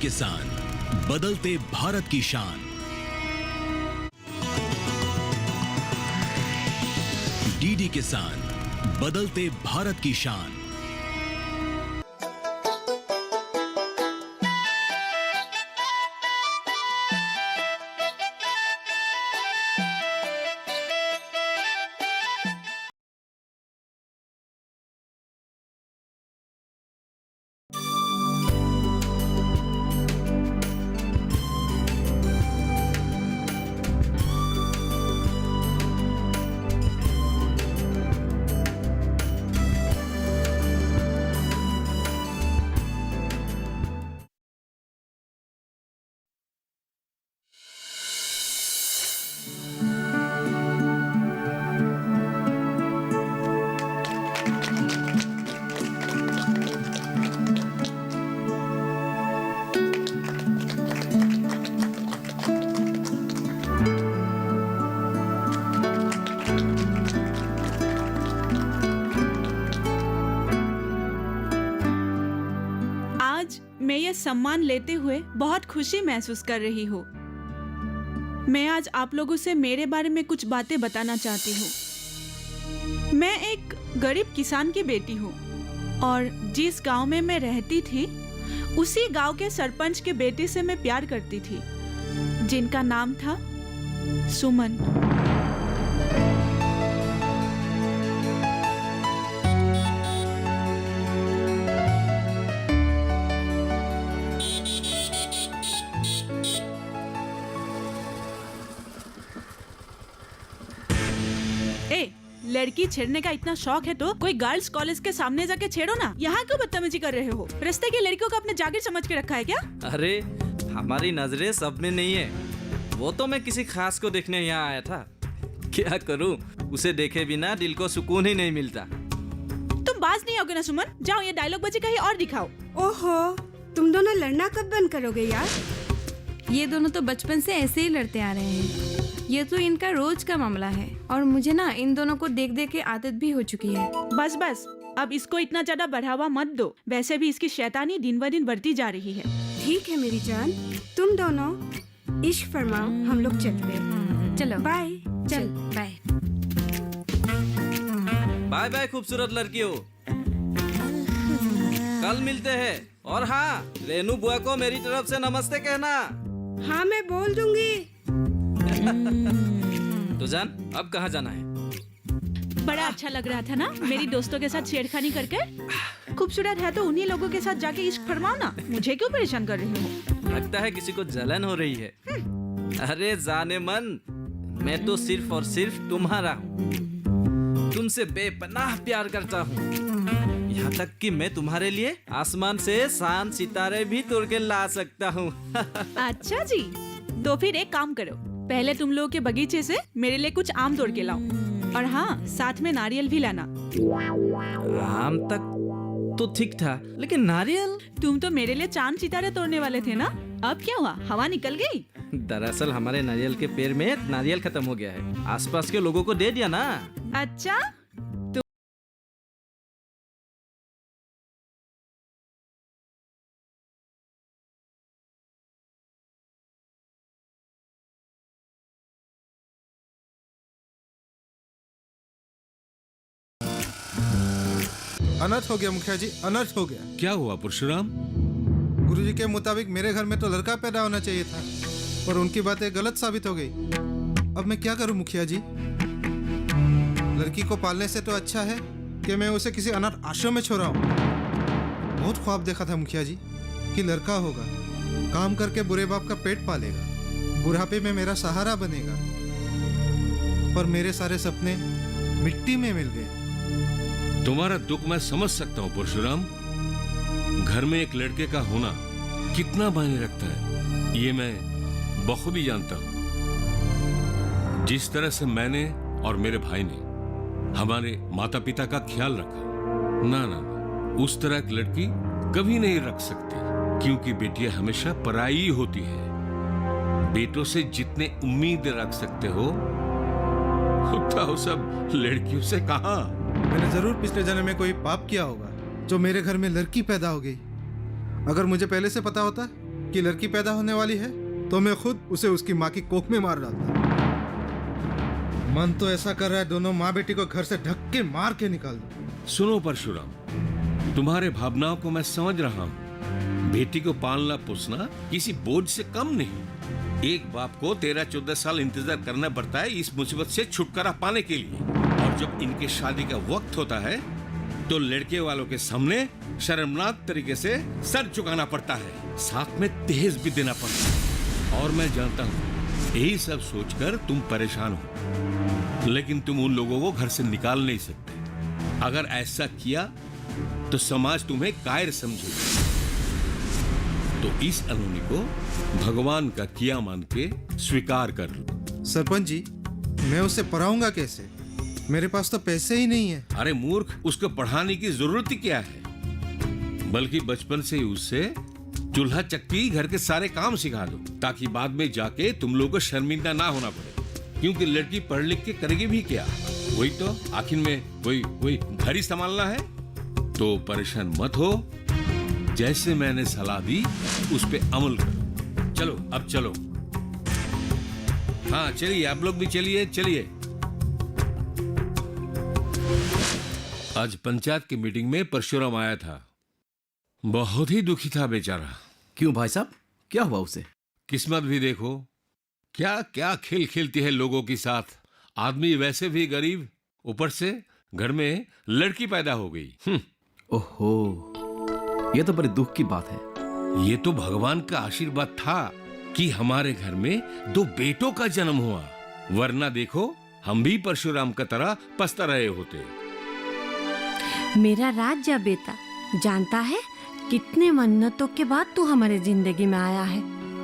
किसान, बदलते भारत की शान। डीडी किसान, बदलते भारत की शान। मैं ये सम्मान लेते हुए बहुत खुशी महसूस कर रही हूँ। मैं आज आप लोगों से मेरे बारे में कुछ बातें बताना चाहती हूँ। मैं एक गरीब किसान की बेटी हूँ और जिस गांव में मैं रहती थी उसी गांव के सरपंच के बेटे से मैं प्यार करती थी, जिनका नाम था सुमन। लड़की छेड़ने का इतना शौक है तो कोई गर्ल्स कॉलेज के सामने जाके छेड़ो ना। यहाँ क्यों बदतमीजी कर रहे हो? रास्ते की लड़कियों को अपने जागीर समझ के रखा है क्या? अरे हमारी नजरें सब में नहीं है, वो तो मैं किसी खास को देखने यहाँ आया था। क्या करूँ, उसे देखे बिना दिल को सुकून ही नहीं मिलता। तुम बाज नहीं होगे ना सुमन? जाओ ये डायलॉग बजे कहीं और दिखाओ। ओहो, तुम दोनों लड़ना कब बंद करोगे यार? ये दोनों तो बचपन से ऐसे ही लड़ते आ रहे हैं। ये तो इनका रोज का मामला है और मुझे ना इन दोनों को देख देख के आदत भी हो चुकी है। बस बस, अब इसको इतना ज्यादा बढ़ावा मत दो। वैसे भी इसकी शैतानी दिन ब दिन बढ़ती जा रही है। ठीक है मेरी जान, तुम दोनों इश्क फरमाओ, हम लोग चलते हैं। चलो बाय। चल बाय। बाय बाय खूबसूरत लड़कियों, कल मिलते हैं। और हाँ, रेनू बुआ को मेरी तरफ से नमस्ते कहना। हाँ मैं बोल दूंगी। तो जान, अब कहाँ जाना है? बड़ा अच्छा लग रहा था ना मेरी दोस्तों के साथ छेड़खानी करके? खूबसूरत है तो उन्हीं लोगों के साथ जाके इश्क फरमाओ ना। मुझे क्यों परेशान कर रही हो? लगता है किसी को जलन हो रही है। अरे जाने मन, मैं तो सिर्फ और सिर्फ तुम्हारा हूँ। तुमसे बेपनाह प्यार करता हूँ, यहाँ तक कि मैं तुम्हारे लिए आसमान से चांद सितारे भी तोड़ के ला सकता हूँ। अच्छा जी, तो फिर एक काम करो, पहले तुम लोगों के बगीचे से मेरे लिए कुछ आम तोड़ के लाओ और हाँ, साथ में नारियल भी लाना। आम तक तो ठीक था, लेकिन नारियल? तुम तो मेरे लिए चांद सितारे तोड़ने वाले थे ना, अब क्या हुआ? हवा निकल गई? दरअसल हमारे नारियल के पेड़ में नारियल खत्म हो गया है, आसपास के लोगों को दे दिया ना। अच्छा, अनर्थ हो गया मुखिया जी, अनर्थ हो गया। क्या हुआ परशुराम? गुरुजी के मुताबिक मेरे घर में तो लड़का पैदा होना चाहिए था, पर उनकी बातें गलत साबित हो गई। अब मैं क्या करूं मुखिया जी? लड़की को पालने से तो अच्छा है कि मैं उसे किसी अनाथ आश्रम में छोड़ाऊं। बहुत ख्वाब देखा था मुखिया जी कि लड़का होगा, काम करके बुरे बाप का पेट पालेगा, बुढ़ापे में मेरा सहारा बनेगा। पर मेरे सारे सपने मिट्टी में मिल गए। तुम्हारा दुख मैं समझ सकता हूँ परशुराम। घर में एक लड़के का होना कितना मायने रखता है, ये मैं बखूबी जानता हूँ। जिस तरह से मैंने और मेरे भाई ने हमारे माता पिता का ख्याल रखा, ना ना उस तरह की लड़की कभी नहीं रख सकती, क्योंकि बेटियां हमेशा पराई होती है। बेटों से जितने उम्मीद रख सकते हो उतना वो सब लड़कियों से कहाँ। मैंने जरूर पिछले जन्म में कोई पाप किया होगा जो मेरे घर में लड़की पैदा हो गई। अगर मुझे पहले से पता होता कि लड़की पैदा होने वाली है तो मैं खुद उसे उसकी माँ की कोख में मार डालता। मन तो ऐसा कर रहा है दोनों माँ बेटी को घर से ढक के मार के निकाल दो। सुनो परशुराम, तुम्हारे भावनाओं को मैं समझ रहा हूँ। बेटी को पालना पोसना किसी बोझ से कम नहीं। एक बाप को 13-14 साल इंतजार करना पड़ता है इस मुसीबत से छुटकारा पाने के लिए, और जब इनके शादी का वक्त होता है तो लड़के वालों के सामने शर्मनाक तरीके से सर झुकाना पड़ता है, साथ में दहेज भी देना पड़ता है। और मैं जानता हूँ यही सब सोचकर तुम परेशान हो, लेकिन तुम उन लोगों को घर से निकाल नहीं सकते। अगर ऐसा किया तो समाज तुम्हें कायर समझेगा। तो इस अनहोनी को भगवान का किया मान के स्वीकार कर लो। सरपंच जी, मैं उसे पढ़ाऊंगा कैसे? मेरे पास तो पैसे ही नहीं है। अरे मूर्ख, उसको पढ़ाने की जरूरत ही क्या है? बल्कि बचपन से ही उससे चूल्हा चक्की घर के सारे काम सिखा दो, ताकि बाद में जाके तुम लोगों को शर्मिंदा ना होना पड़े। क्योंकि लड़की पढ़ लिख के करेगी भी क्या? वही तो आखिर में वही घर ही संभालना है। तो परेशान मत हो, जैसे मैंने सलाह दी उस पे अमल करो। चलो अब चलो। हाँ चलिए, आप लोग भी चलिए। आज पंचायत की मीटिंग में परशुराम आया था। बहुत ही दुखी था बेचारा। क्यों भाई साहब, क्या हुआ उसे? किस्मत भी देखो, क्या क्या खेल खेलती है लोगों के साथ। आदमी वैसे भी गरीब, ऊपर से घर में लड़की पैदा हो गई। ओहो, ये तो बड़ी दुख की बात है। ये तो भगवान का आशीर्वाद था कि हमारे घर में 2 बेटों का जन्म हुआ, वरना देखो हम भी परशुराम की तरह पछता रहे होते। मेरा राजा बेटा, जानता है कितने मन्नतों के बाद तू हमारे जिंदगी में आया है।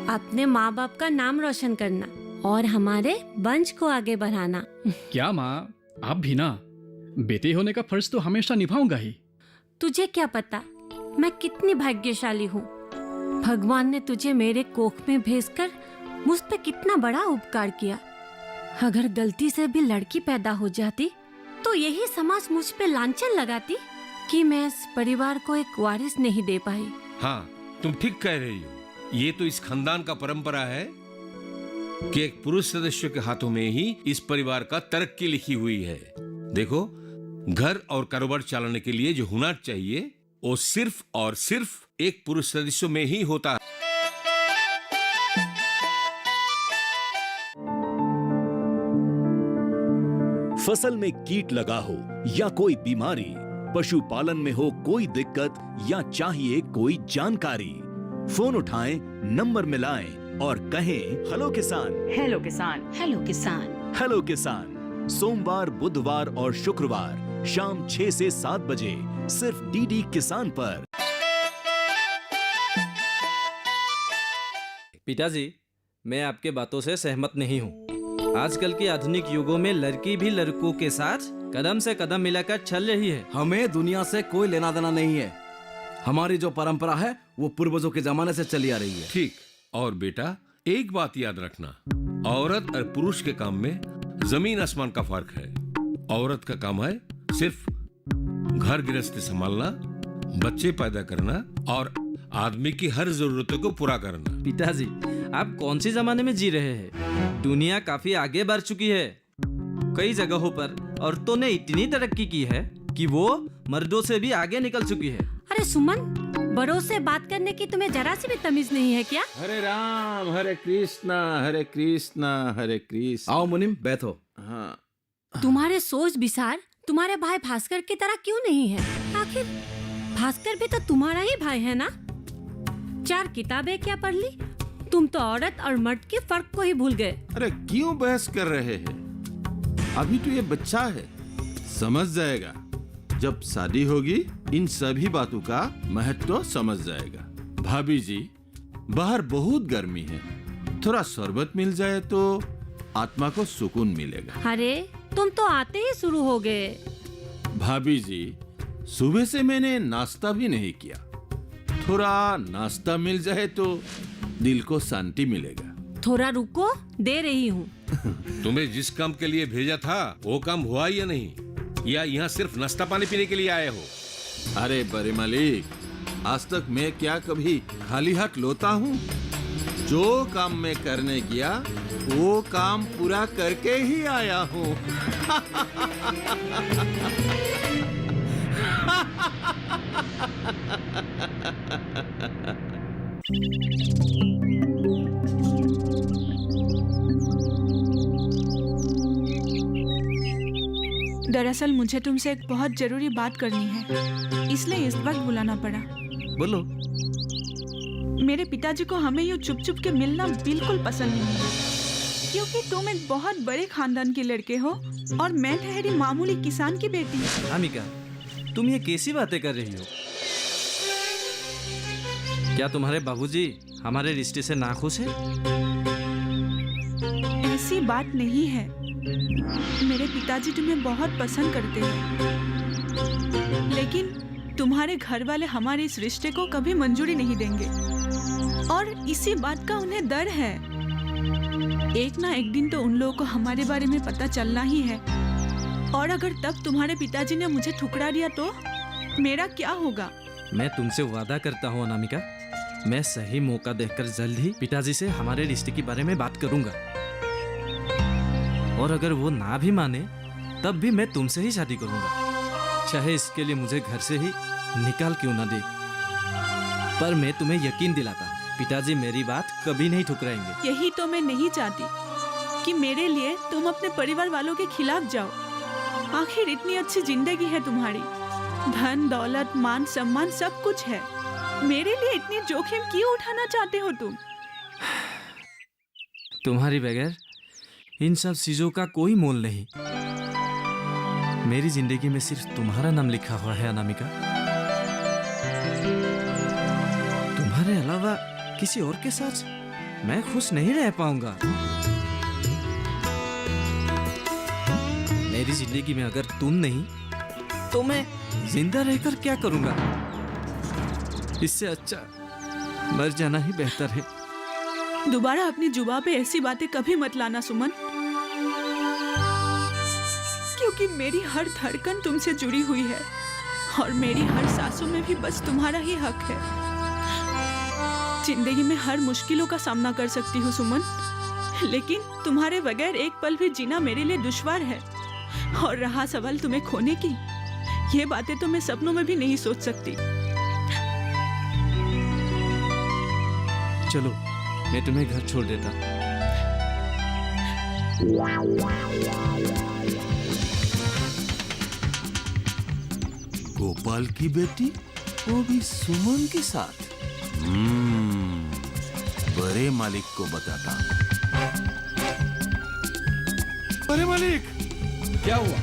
अपने माँ बाप का नाम रोशन करना और हमारे वंश को आगे बढ़ाना। क्या माँ, आप भी ना? बेटे होने का फर्ज तो हमेशा निभाऊंगा ही। तुझे क्या पता मैं कितनी भाग्यशाली हूँ। भगवान ने तुझे मेरे कोख में भेजकर मुझ पे कितना बड़ा उपकार किया। अगर गलती से भी लड़की पैदा हो जाती तो यही समाज मुझ पे लांछन लगाती कि मैं इस परिवार को एक वारिस नहीं दे पाई। हाँ, तुम ठीक कह रही हो। ये तो इस खानदान का परंपरा है कि एक पुरुष सदस्य के हाथों में ही इस परिवार का तरक्की लिखी हुई है। देखो, घर और कारोबार चलाने के लिए जो हुनर चाहिए वो सिर्फ और सिर्फ एक पुरुष सदस्य में ही होता है। फसल में कीट लगा हो या कोई बीमारी, पशुपालन में हो कोई दिक्कत या चाहिए कोई जानकारी, फोन उठाएं, नंबर मिलाएं और कहें हेलो किसान। हेलो किसान, हेलो किसान, हेलो किसान। सोमवार, बुधवार और शुक्रवार शाम 6 से 7 बजे सिर्फ डीडी किसान पर। पिताजी, मैं आपके बातों से सहमत नहीं हूँ। आजकल के आधुनिक युगों में लड़की भी लड़कों के साथ कदम से कदम मिलाकर चल रही है। हमें दुनिया से कोई लेना देना नहीं है। हमारी जो परंपरा है वो पूर्वजों के जमाने से चली आ रही है। ठीक। और बेटा, एक बात याद रखना, औरत और पुरुष के काम में जमीन आसमान का फर्क है। औरत का काम है सिर्फ घर गृहस्थी संभालना, बच्चे पैदा करना और आदमी की हर जरूरतों को पूरा करना। पिताजी, आप कौन सी जमाने में जी रहे हैं? दुनिया काफी आगे बढ़ चुकी है। कई जगहों पर औरतों ने इतनी तरक्की की है कि वो मर्दों से भी आगे निकल चुकी है। अरे सुमन, बड़ों से बात करने की तुम्हें जरा सी भी तमीज नहीं है क्या? हरे राम, हरे कृष्णा, हरे कृष्णा, हरे कृष्णा। आओ मुनिम, बैठो। हाँ, तुम्हारे सोच विचार तुम्हारे भाई भास्कर की तरह क्यों नहीं है? आखिर भास्कर भी तो तुम्हारा ही भाई है ना? 4 किताबें क्या पढ़ ली? तुम तो औरत और मर्द के फर्क को ही भूल गए। अरे क्यों बहस कर रहे हैं? अभी तो ये बच्चा है, समझ जाएगा। जब शादी होगी इन सभी बातों का महत्व समझ जाएगा। भाभी जी, बाहर बहुत गर्मी है, थोड़ा शरबत मिल जाए तो आत्मा को सुकून मिलेगा। अरे तुम तो आते ही शुरू हो गए। भाभी जी, सुबह से मैंने नाश्ता भी नहीं किया। थोड़ा नाश्ता मिल जाए तो दिल को शांति मिलेगा। थोड़ा रुको, दे रही हूँ। तुम्हें जिस काम के लिए भेजा था वो काम हुआ या नहीं, या यहाँ सिर्फ नाश्ता पानी पीने के लिए आए हो? अरे बड़े मालिक, आज तक मैं क्या कभी खाली हाथ लौटा हूँ? जो काम मैं करने गया वो काम पूरा करके ही आया हूँ। दरअसल मुझे तुमसे एक बहुत जरूरी बात करनी है, इसलिए इस वक्त बुलाना पड़ा। बोलो। मेरे पिताजी को हमें यूँ चुप चुप के मिलना बिल्कुल पसंद नहीं है, क्योंकि तुम एक बहुत बड़े खानदान के लड़के हो और मैं ठहरी मामूली किसान की बेटी। अनामिका, तुम ये कैसी बातें कर रही हो? क्या तुम्हारे बाबूजी हमारे रिश्ते से नाखुश है? ऐसी बात नहीं है। मेरे पिताजी तुम्हें बहुत पसंद करते हैं, लेकिन तुम्हारे घर वाले हमारे इस रिश्ते को कभी मंजूरी नहीं देंगे और इसी बात का उन्हें डर है। एक ना एक दिन तो उन लोगों को हमारे बारे में पता चलना ही है, और अगर तब तुम्हारे पिताजी ने मुझे ठुकरा दिया तो मेरा क्या होगा? मैं तुमसे वादा करता हूँ अनामिका, मैं सही मौका देखकर जल्द ही पिताजी से हमारे रिश्ते के बारे में बात करूंगा, और अगर वो ना भी माने तब भी मैं तुमसे ही शादी करूंगा, चाहे इसके लिए मुझे घर से ही निकाल क्यों ना दे। पर मैं तुम्हें यकीन दिलाता हूँ, पिताजी मेरी बात कभी नहीं ठुकराएंगे। यही तो मैं नहीं चाहती कि मेरे लिए तुम अपने परिवार वालों के खिलाफ जाओ। आखिर इतनी अच्छी जिंदगी है तुम्हारी, धन दौलत मान सम्मान सब कुछ है, मेरे लिए इतनी जोखिम क्यों उठाना चाहते हो तुम? तुम्हारी बगैर इन सब चीजों का कोई मोल नहीं। मेरी जिंदगी में सिर्फ तुम्हारा नाम लिखा हुआ है अनामिका। तुम्हारे अलावा किसी और के साथ मैं खुश नहीं रह पाऊंगा। मेरी जिंदगी में अगर तुम नहीं तो मैं जिंदा रहकर क्या करूंगा? इससे अच्छा मर जाना ही बेहतर है। दोबारा अपनी जुबान पे ऐसी बातें कभी मत लाना सुमन, क्योंकि मेरी हर धड़कन तुमसे जुड़ी हुई है और मेरी हर सांसों में भी बस तुम्हारा ही हक है। जिंदगी में हर मुश्किलों का सामना कर सकती हूँ सुमन, लेकिन तुम्हारे बगैर एक पल भी जीना मेरे लिए दुश्वार है। और रहा सवाल तुम्हें खोने की, ये बातें तो मैं सपनों में भी नहीं सोच सकती। चलो मैं तुम्हें घर छोड़ देता हूँ। गोपाल की बेटी, वो भी सुमन के साथ। बड़े मालिक को बताता हूँ। बड़े मालिक, क्या हुआ?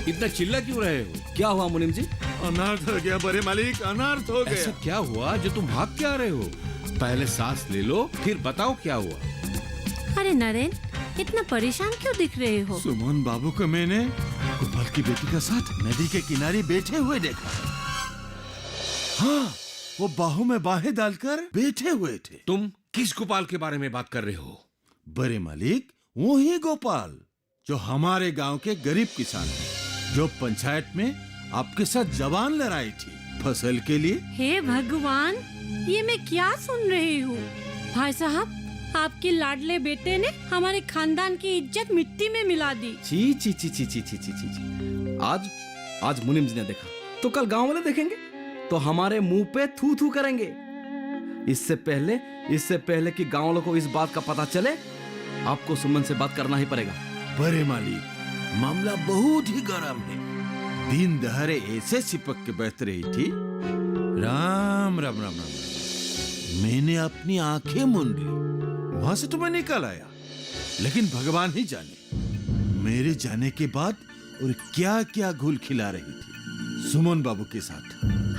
इतना चिल्ला क्यों रहे हो? क्या हुआ मुनीम जी? अनर्थ हो गया बड़े मालिक, अनर्थ हो ऐसा गया। क्या हुआ जो तुम भाग क्या रहे हो? पहले सांस ले लो, फिर बताओ क्या हुआ। अरे नरेन, इतना परेशान क्यों दिख रहे हो? सुमन बाबू को मैंने गोपाल की बेटी के साथ नदी के किनारे बैठे हुए देखा। हाँ, वो बाहों में बाहें डालकर बैठे हुए थे। तुम किस गोपाल के बारे में बात कर रहे हो? बड़े मालिक, वो ही गोपाल जो हमारे गांव के गरीब किसान है, जो पंचायत में आपके साथ जवान लड़ाई थी फसल के लिए। हे भगवान, ये मैं क्या सुन रही हूँ? भाई साहब, आपके लाडले बेटे ने हमारे खानदान की इज्जत मिट्टी में मिला दी। ची ची ची ची ची ची ची ची। आज मुनीम जी ने देखा तो कल गांव वाले देखेंगे तो हमारे मुंह पे थू थू करेंगे। इससे पहले कि गांव वालों को इस बात का पता चले, आपको सुमन से बात करना ही पड़ेगा। बड़े मालिक, मामला बहुत ही गर्म है। दिन दहाड़े ऐसे चिपक के बैठ रही थी। राम राम राम राम। मैंने अपनी आंखें मूंद ली, वहां से तो मैं निकल आया, लेकिन भगवान ही जाने मेरे जाने के बाद और क्या क्या घुल खिला रही थी सुमन बाबू के साथ।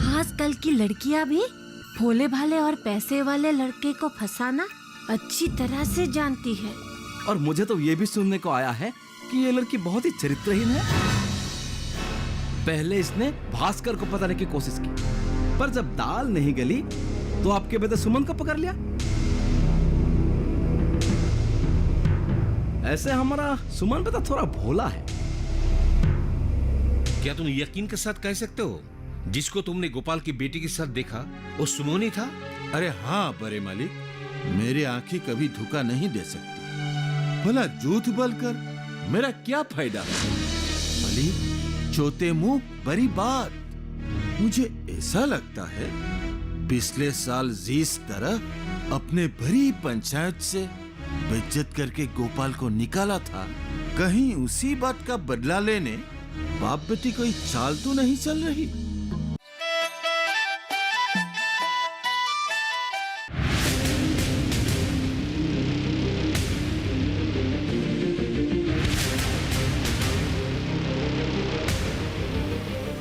आजकल की लड़कियां भी भोले भाले और पैसे वाले लड़के को फंसाना अच्छी तरह से जानती है। और मुझे तो ये भी सुनने को आया है कि ये लड़की बहुत ही चरित्रहीन है। पहले इसने भास्कर को पकड़ने की कोशिश की, पर जब दाल नहीं गली तो आपके बेटे सुमन को पकड़ लिया। ऐसे हमारा सुमन बेटा थोड़ा भोला है। क्या तुम यकीन के साथ कह सकते हो जिसको तुमने गोपाल की बेटी के साथ देखा वो सुमन ही था? अरे हाँ बड़े मालिक, मेरी आंखें कभी धोखा नहीं दे सकती। भला झूठ बोलकर मेरा क्या फायदा? मालिक, चौथे मुंह बड़ी बात। मुझे ऐसा लगता है पिछले साल जिस तरह अपने बड़ी पंचायत से बेइज्जत करके गोपाल को निकाला था, कहीं उसी बात का बदला लेने बाप बेटी कोई चाल तो नहीं चल रही?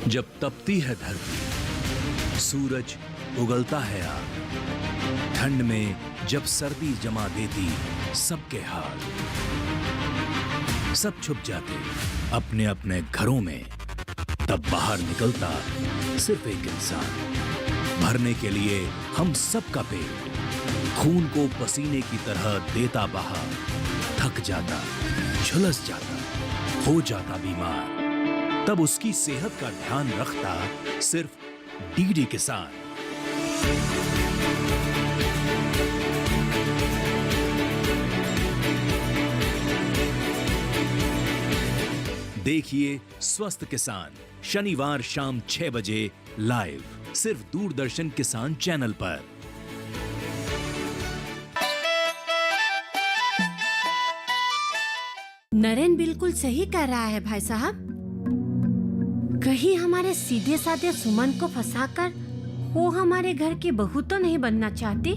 जब तपती है धरती, सूरज उगलता है आग, ठंड में जब सर्दी जमा देती सबके हाल, सब छुप जाते अपने अपने घरों में, तब बाहर निकलता सिर्फ एक इंसान, भरने के लिए हम सबका पेट, खून को पसीने की तरह देता बहा, थक जाता, झुलस जाता, हो जाता बीमार, तब उसकी सेहत का ध्यान रखता सिर्फ डीडी किसान। देखिए स्वस्थ किसान शनिवार शाम 6 बजे लाइव सिर्फ दूरदर्शन किसान चैनल पर। नरेन बिल्कुल सही कह रहा है भाई साहब। कहीं हमारे सीधे साधे सुमन को फंसाकर वो हमारे घर की बहू तो नहीं बनना चाहती।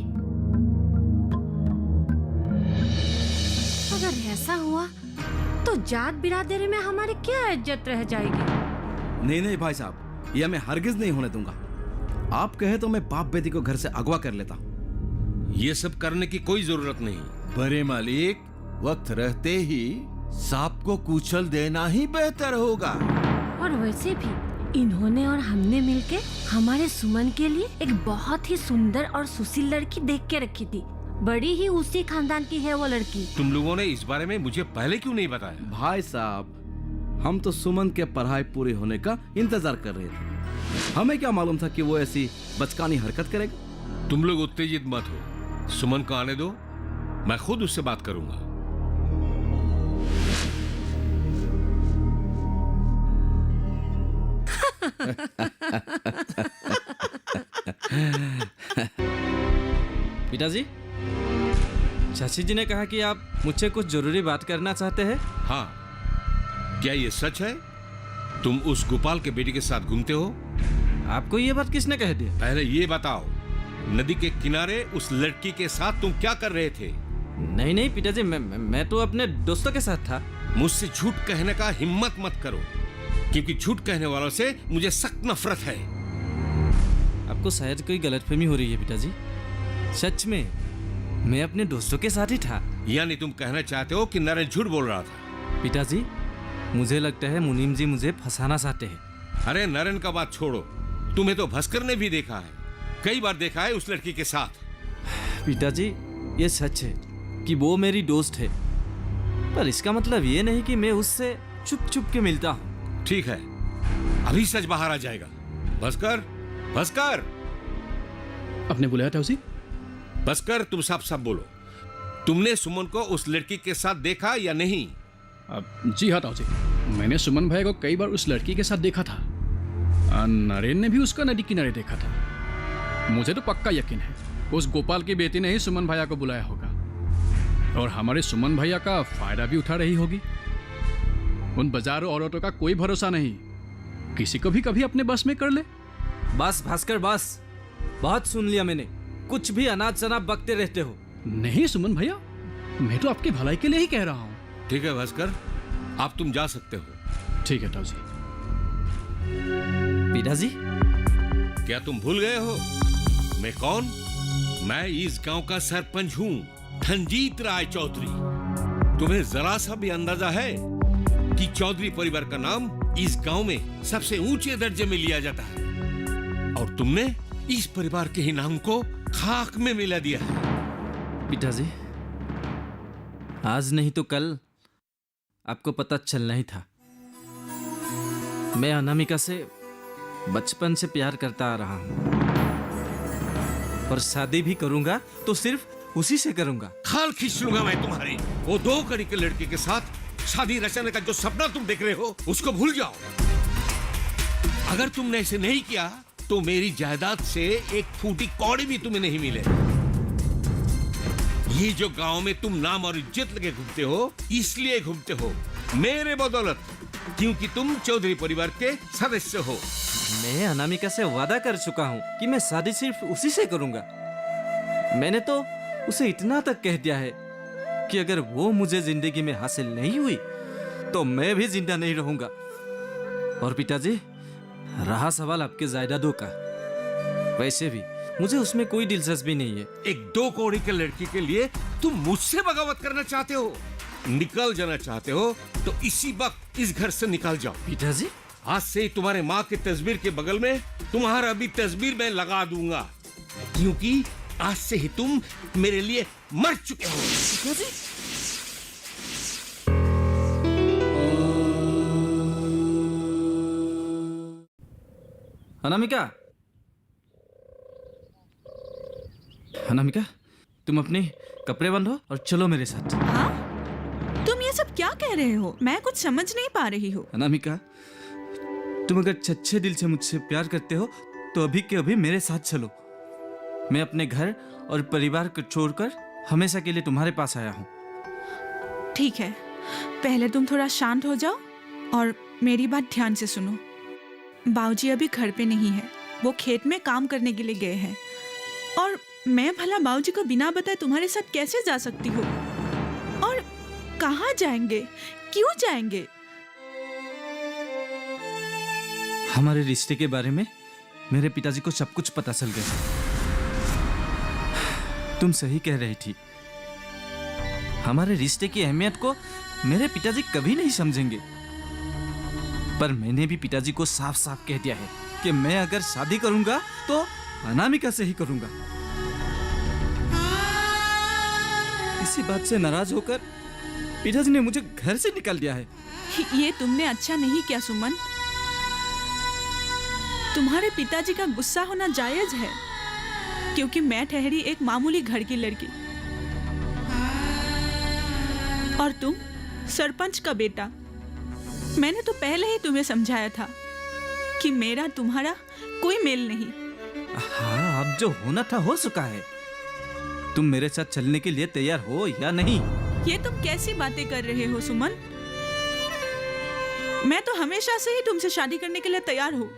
अगर ऐसा हुआ तो जात बिरादरी में हमारी क्या इज्जत रह जाएगी। नहीं नहीं भाई साहब, यह मैं हरगिज नहीं होने दूंगा। आप कहे तो मैं बाप बेटी को घर से अगवा कर लेता हूँ। ये सब करने की कोई जरूरत नहीं। बड़े मालिक, वक्त रहते ही सांप को कुचल देना ही बेहतर होगा। और वैसे भी इन्होंने और हमने मिलके हमारे सुमन के लिए एक बहुत ही सुंदर और सुशील लड़की देख के रखी थी। बड़ी ही उसी खानदान की है वो लड़की। तुम लोगों ने इस बारे में मुझे पहले क्यों नहीं बताया? भाई साहब, हम तो सुमन के पढ़ाई पूरी होने का इंतजार कर रहे थे। हमें क्या मालूम था कि वो ऐसी बचकानी हरकत करेगा। तुम लोग उत्तेजित मत हो, सुमन को आने दो, मैं खुद उससे बात करूंगा। पिताजी, चाची जी ने कहा कि आप मुझसे कुछ जरूरी बात करना चाहते हैं। हाँ, क्या ये सच है? तुम उस गोपाल के बेटी के साथ घूमते हो? आपको ये बात किसने कह दी? पहले ये बताओ, नदी के किनारे उस लड़की के साथ तुम क्या कर रहे थे? नहीं नहीं पिताजी, मैं तो अपने दोस्तों के साथ था। मुझसे झूठ कहने का हिम्मत मत करो, क्योंकि झूठ कहने वालों से मुझे सख्त नफरत है। आपको शायद कोई गलतफहमी हो रही है पिताजी। सच में मैं अपने दोस्तों के साथ ही था। यानी तुम कहना चाहते हो कि नरेन झूठ बोल रहा था? पिताजी, मुझे लगता है मुनीम जी मुझे फंसाना चाहते हैं। अरे नरेन का बात छोड़ो, तुम्हें तो भास्कर ने भी देखा है, कई बार देखा है उस लड़की के साथ। पिताजी, ये सच है कि वो मेरी दोस्त है, पर इसका मतलब ये नहीं कि मैं उससे छुप छुप के मिलता हूँ। ठीक है, अभी सच बाहर आ जाएगा। भास्कर, भास्कर, आपने बुलाया था उसे? भास्कर, तुम साफ साफ बोलो, तुमने सुमन को उस लड़की के साथ देखा या नहीं? जी हाँ ताऊ जी, मैंने सुमन भाई को कई बार उस लड़की के साथ देखा था। नरेन ने भी उसका नदी किनारे देखा था। मुझे तो पक्का यकीन है उस गोपाल की बेटी ने ही सुमन भैया को बुलाया होगा, और हमारे सुमन भैया का फायदा भी उठा रही होगी। उन बाजारों औरतों का कोई भरोसा नहीं, किसी को भी कभी अपने बस में कर ले। बस भास्कर, बस, बहुत सुन लिया मैंने। कुछ भी अनाज शनाब बकते रहते हो। नहीं सुमन भैया, मैं तो आपकी भलाई के लिए ही कह रहा हूँ। ठीक है भास्कर, आप तुम जा सकते हो। ठीक है ताऊ जी। पिताजी, क्या तुम भूल गए हो मैं कौन? मैं इस गांव का सरपंच हूँ, धनजीत राय चौधरी। तुम्हें जरा सा भी अंदाजा है कि चौधरी परिवार का नाम इस गांव में सबसे ऊंचे दर्जे में लिया जाता है, और तुमने इस परिवार के ही नाम को खाक में मिला दिया है। पिताजी, आज नहीं तो कल आपको पता चलना ही था। मैं अनामिका से बचपन से प्यार करता आ रहा हूँ, और शादी भी करूंगा तो सिर्फ उसी से करूंगा। खाल खींच लूंगा मैं तुम्हारी। वो 2 कड़ी के लड़के के साथ शादी रचने का जो सपना तुम देख रहे हो उसको भूल जाओ। अगर तुमने ऐसे नहीं किया तो मेरी जायदाद से एक फूटी कौड़ी भी तुम्हें नहीं मिले। ये जो गांव में तुम नाम और इज्जत लगे घूमते हो, इसलिए घूमते हो मेरे बदौलत, क्योंकि तुम चौधरी परिवार के सदस्य हो। मैं अनामिका से वादा कर चुका हूँ कि मैं शादी सिर्फ उसी से करूंगा। मैंने तो उसे इतना तक कह दिया है कि अगर वो मुझे जिंदगी में हासिल नहीं हुई तो मैं भी जिंदा नहीं रहूंगा। और पिताजी, रहा सवाल आपके जायदादों का, वैसे भी मुझे उसमें कोई दिलचस्पी नहीं है। एक 2 कौड़ी के लड़की के लिए तुम मुझसे बगावत करना चाहते हो? निकल जाना चाहते हो तो इसी वक्त इस घर से निकल जाओ। पिताजी, आज से तुम्हारे माँ की तस्वीर के बगल में तुम्हारा भी तस्वीर मैं लगा दूंगा, क्योंकि आज से ही तुम मेरे लिए मर चुके हो। पिताजी, अनामिका, अनामिका, तुम अपने कपड़े बांधो और चलो मेरे साथ। हाँ? तुम ये सब क्या कह रहे हो? मैं कुछ समझ नहीं पा रही हूँ। अनामिका, तुम अगर सच्चे दिल से मुझसे प्यार करते हो तो अभी के अभी मेरे साथ चलो। मैं अपने घर और परिवार को छोड़कर हमेशा के लिए तुम्हारे पास आया हूँ। ठीक है, पहले तुम थोड़ा शांत हो जाओ और मेरी बात ध्यान से सुनो। बाबूजी अभी घर पे नहीं है, वो खेत में काम करने के लिए गए हैं, और मैं भला बाबूजी को बिना बताए तुम्हारे साथ कैसे जा सकती हूँ? और कहाँ जाएंगे, क्यों जाएंगे? हमारे रिश्ते के बारे में मेरे पिताजी को सब कुछ पता चल गया। तुम सही कह रही थी, हमारे रिश्ते की अहमियत को मेरे पिताजी कभी नहीं समझेंगे। पर मैंने भी पिताजी को साफ साफ कह दिया है कि मैं अगर शादी करूंगा तो अनामिका से ही करूंगा। इसी बात से नाराज होकर पिताजी ने मुझे घर से निकाल दिया है। ये तुमने अच्छा नहीं किया सुमन। तुम्हारे पिताजी का गुस्सा होना जायज है, क्योंकि मैं ठहरी एक मामूली घर की लड़की और तुम सरपंच का बेटा। मैंने तो पहले ही तुम्हें समझाया था कि मेरा तुम्हारा कोई मेल नहीं। हाँ, अब जो होना था हो चुका है। तुम मेरे साथ चलने के लिए तैयार हो या नहीं? ये तुम कैसी बातें कर रहे हो सुमन? मैं तो हमेशा से ही तुमसे शादी करने के लिए तैयार हूँ,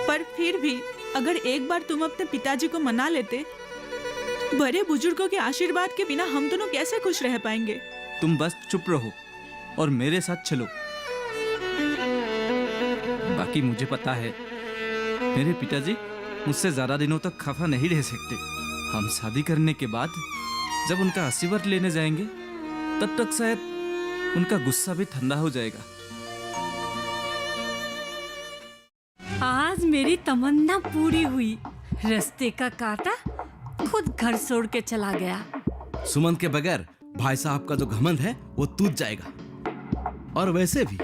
पर फिर भी अगर एक बार तुम अपने पिताजी को मना लेते, बड़े बुजुर्गों के आशीर्वाद के बिना हम दोनों कैसे खुश रह पाएंगे? तुम बस चुप रहो और मेरे साथ चलो। बाकी मुझे पता है मेरे पिताजी मुझसे ज्यादा दिनों तक खफा नहीं रह सकते। हम शादी करने के बाद जब उनका आशीर्वाद लेने जाएंगे तब तक शायद उनका गुस्सा भी ठंडा हो जाएगा। आज मेरी तमन्ना पूरी हुई। रास्ते का कांटा खुद घर छोड़ के चला गया। सुमन के बगैर भाई साहब का जो घमंड है वो टूट जाएगा। और वैसे भी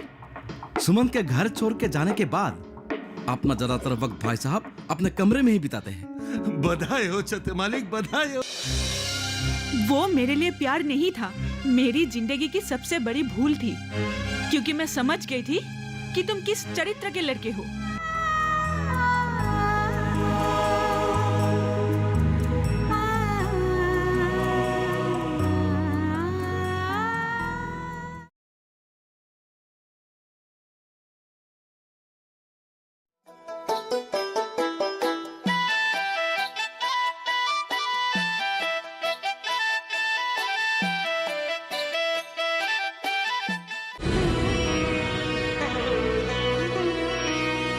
सुमन के घर छोड़ के जाने के बाद अपना ज्यादातर वक्त भाई साहब अपने कमरे में ही बिताते हैं। बधाई हो छत्र मालिक, बधाई हो। वो मेरे लिए प्यार नहीं था, मेरी जिंदगी की सबसे बड़ी भूल थी, क्योंकि मैं समझ गई थी कि तुम किस चरित्र के लड़के हो।